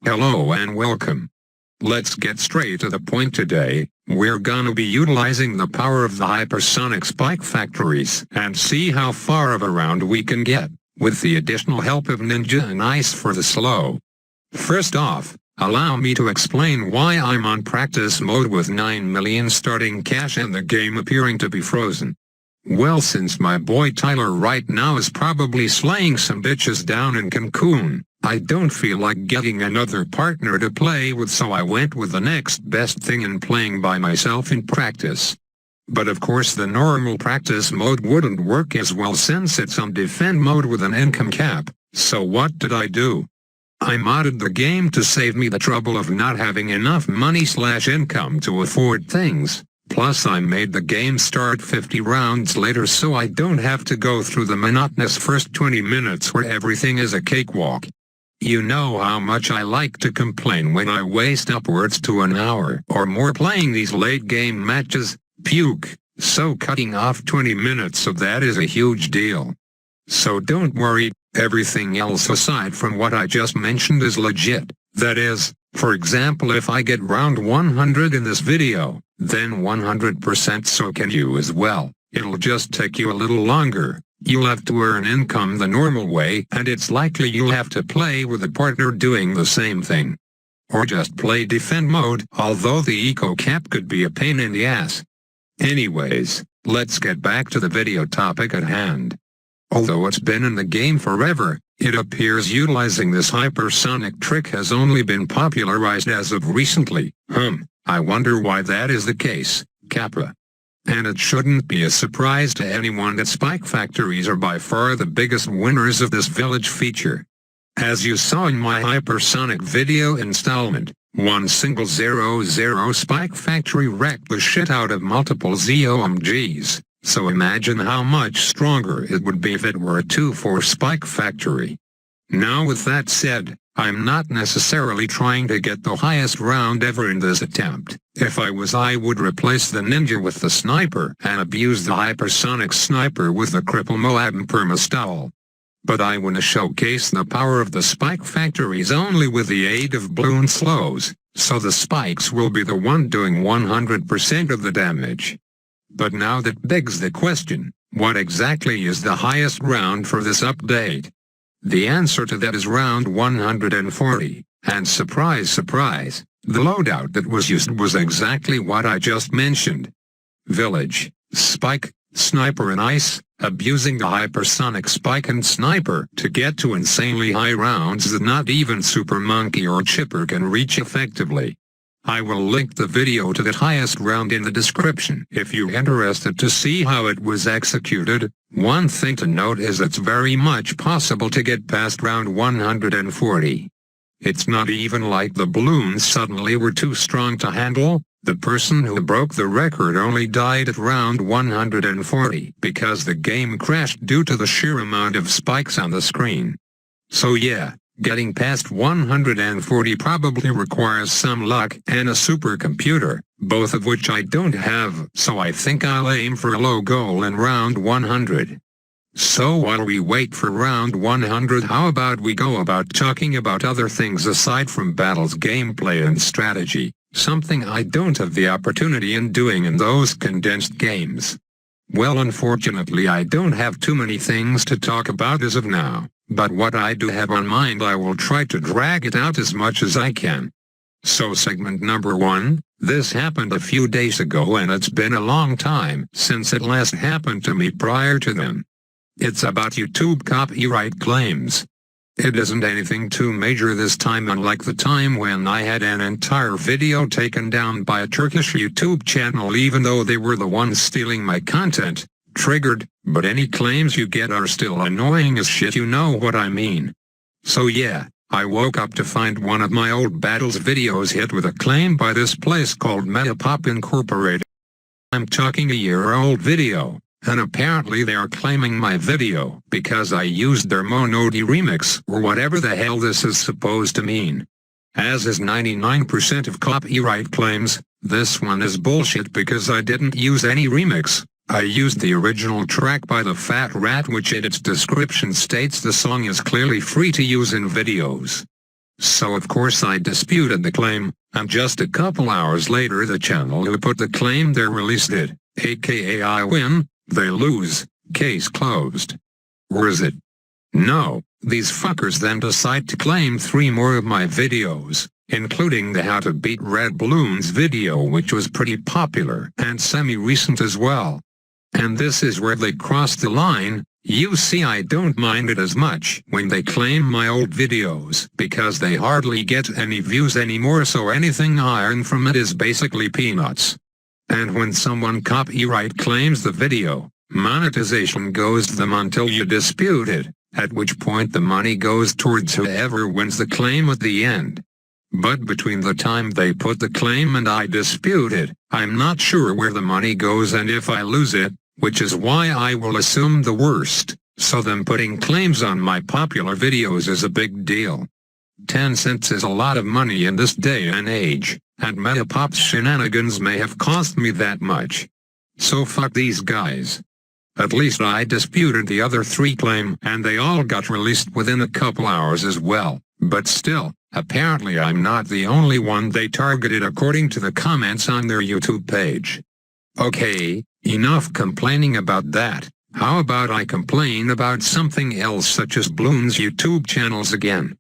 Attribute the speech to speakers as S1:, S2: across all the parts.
S1: Hello and welcome. Let's get straight to the point today. We're gonna be utilizing the power of the hypersonic spike factories and see how far of a round we can get, with the additional help of Ninja and Ice for the slow. First off, allow me to explain why I'm on practice mode with 9 million starting cash and the game appearing to be frozen. Well, since my boy Tyler right now is probably slaying some bitches down in Cancun, I don't feel like getting another partner to play with, so I went with the next best thing and playing by myself in practice. But of course the normal practice mode wouldn't work as well since it's on defend mode with an income cap, so what did I do? I modded the game to save me the trouble of not having enough money/income to afford things. Plus I made the game start 50 rounds later so I don't have to go through the monotonous first 20 minutes where everything is a cakewalk. You know how much I like to complain when I waste upwards to an hour or more playing these late game matches, puke, so cutting off 20 minutes of that is a huge deal. So don't worry, everything else aside from what I just mentioned is legit. That is, for example, if I get round 100 in this video, then 100% so can you as well. It'll just take you a little longer. You'll have to earn income the normal way, and it's likely you'll have to play with a partner doing the same thing. Or just play defend mode, although the eco cap could be a pain in the ass. Anyways, let's get back to the video topic at hand. Although it's been in the game forever, it appears utilizing this hypersonic trick has only been popularized as of recently. I wonder why that is the case, Kappa. And it shouldn't be a surprise to anyone that spike factories are by far the biggest winners of this village feature. As you saw in my hypersonic video installment, one single 00 spike factory wrecked the shit out of multiple ZOMGs, so imagine how much stronger it would be if it were a 2-4 spike factory. Now with that said, I'm not necessarily trying to get the highest round ever in this attempt. If I was, I would replace the ninja with the sniper and abuse the hypersonic sniper with the cripple Moab and permastall. But I wanna showcase the power of the spike factories only with the aid of Bloons slows, so the spikes will be the one doing 100% of the damage. But now that begs the question, what exactly is the highest round for this update? The answer to that is round 140, and surprise surprise, the loadout that was used was exactly what I just mentioned. Village, Spike, Sniper and Ice, abusing the hypersonic spike and sniper to get to insanely high rounds that not even Super Monkey or Chipper can reach effectively. I will link the video to that highest round in the description if you're interested to see how it was executed. One thing to note is it's very much possible to get past round 140. It's not even like the balloons suddenly were too strong to handle. The person who broke the record only died at round 140 because the game crashed due to the sheer amount of spikes on the screen. So yeah, getting past 140 probably requires some luck and a supercomputer, both of which I don't have, so I think I'll aim for a low goal in round 100. So while we wait for round 100, how about we go about talking about other things aside from battles, gameplay and strategy, something I don't have the opportunity in doing in those condensed games. Well, unfortunately I don't have too many things to talk about as of now. But what I do have on mind I will try to drag it out as much as I can. So segment number 1, this happened a few days ago and it's been a long time since it last happened to me prior to then. It's about YouTube copyright claims. It isn't anything too major this time, unlike the time when I had an entire video taken down by a Turkish YouTube channel even though they were the ones stealing my content. Triggered, but any claims you get are still annoying as shit, you know what I mean. So yeah, I woke up to find one of my old battles videos hit with a claim by this place called Metapop Incorporated. I'm talking a year-old video, and apparently they are claiming my video because I used their Monody remix or whatever the hell this is supposed to mean. As is 99% of copyright claims, this one is bullshit because I didn't use any remix. I used the original track by the Fat Rat, which in its description states the song is clearly free to use in videos. So of course I disputed the claim, and just a couple hours later the channel who put the claim there released it, aka I win, they lose, case closed. Or is it? No, these fuckers then decide to claim 3 more of my videos, including the How to Beat Red Bloons video, which was pretty popular and semi-recent as well. And this is where they crossed the line. You see, I don't mind it as much when they claim my old videos because they hardly get any views anymore, so anything I earn from it is basically peanuts. And when someone copyright claims the video, monetization goes to them until you dispute it, at which point the money goes towards whoever wins the claim at the end. But between the time they put the claim and I dispute it, I'm not sure where the money goes and if I lose it, which is why I will assume the worst, so them putting claims on my popular videos is a big deal. 10 cents is a lot of money in this day and age, and Metapop's shenanigans may have cost me that much. So fuck these guys. At least I disputed the other 3 claim and they all got released within a couple hours as well, but still, apparently I'm not the only one they targeted according to the comments on their YouTube page. Okay, enough complaining about that. How about I complain about something else, such as Bloons' YouTube channels again?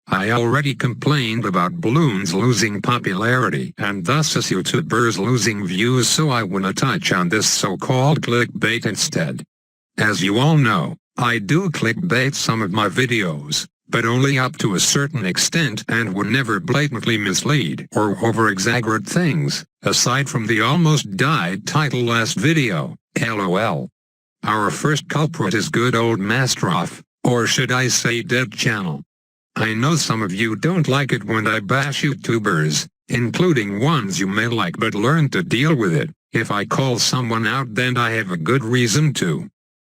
S1: I already complained about Bloons losing popularity and thus as YouTubers losing views, so I wanna touch on this so-called clickbait instead. As you all know, I do clickbait some of my videos, but only up to a certain extent and would never blatantly mislead or over-exaggerate things, aside from the almost died title last video, LOL. Our first culprit is good old Mastroff, or should I say Dead Channel. I know some of you don't like it when I bash YouTubers, including ones you may like, but learn to deal with it. If I call someone out, then I have a good reason to.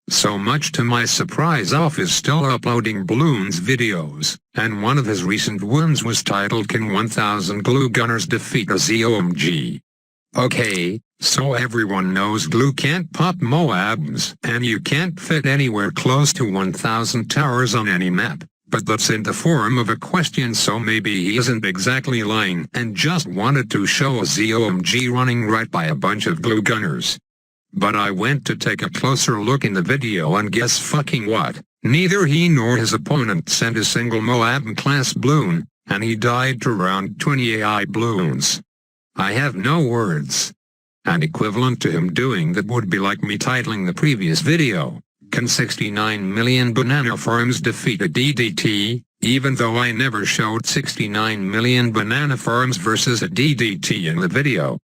S1: So much to my surprise, Off is still uploading Bloons videos, and one of his recent ones was titled Can 1000 Glue Gunners Defeat a ZOMG? Okay, so everyone knows glue can't pop Moabs, and you can't fit anywhere close to 1000 towers on any map, but that's in the form of a question, so maybe he isn't exactly lying and just wanted to show a ZOMG running right by a bunch of glue gunners. But I went to take a closer look in the video and guess fucking what? Neither he nor his opponent sent a single Moab-class Bloon, and he died to around 20 AI Bloons. I have no words. And equivalent to him doing that would be like me titling the previous video, Can 69 million banana farms defeat a DDT, even though I never showed 69 million banana farms versus a DDT in the video.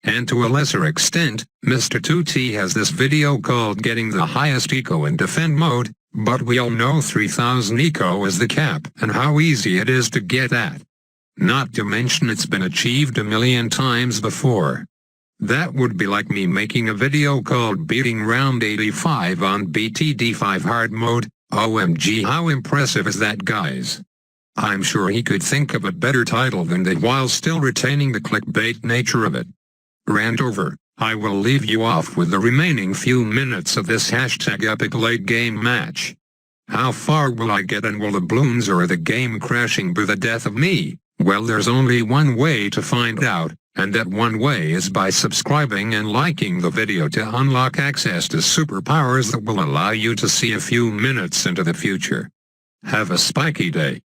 S1: And to a lesser extent, Mr. 2T has this video called Getting the Highest Eco in Defend Mode, but we all know 3000 Eco is the cap and how easy it is to get that. Not to mention it's been achieved a million times before. That would be like me making a video called Beating Round 85 on BTD 5 Hard Mode. OMG, how impressive is that, guys? I'm sure he could think of a better title than that while still retaining the clickbait nature of it. Rant over. I will leave you off with the remaining few minutes of this hashtag epic late game match. How far will I get, and will the Bloons or the game crashing by the death of me? Well, there's only one way to find out, and that one way is by subscribing and liking the video to unlock access to superpowers that will allow you to see a few minutes into the future. Have a spiky day.